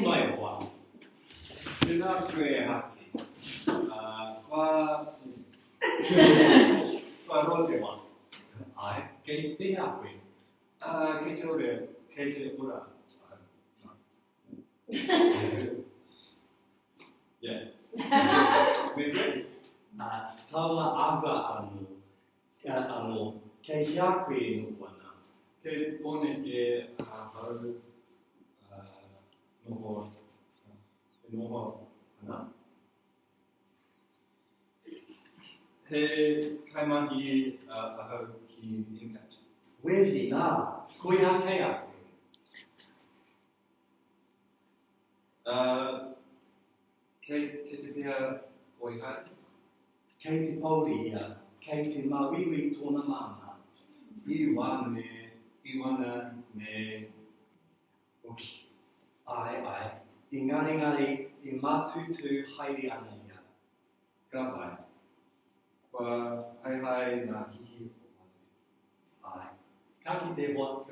Mai qua. Bisogna che qua rose qua. Che te qui? Che c'è ora? Yeah. Maybe. Tava agua che sia qui in buona. Che pone che no. He kaimaki ki impact. Where he na? Kuya kaya. Che ti pia oi hai? Katie Poli, Katie Mawiwi Tona Mama. Iwana ne Ai. Ingari, Imatutu Heidi Anaya. Gapai. Qua hai na hihi. Ai. Kaki te what?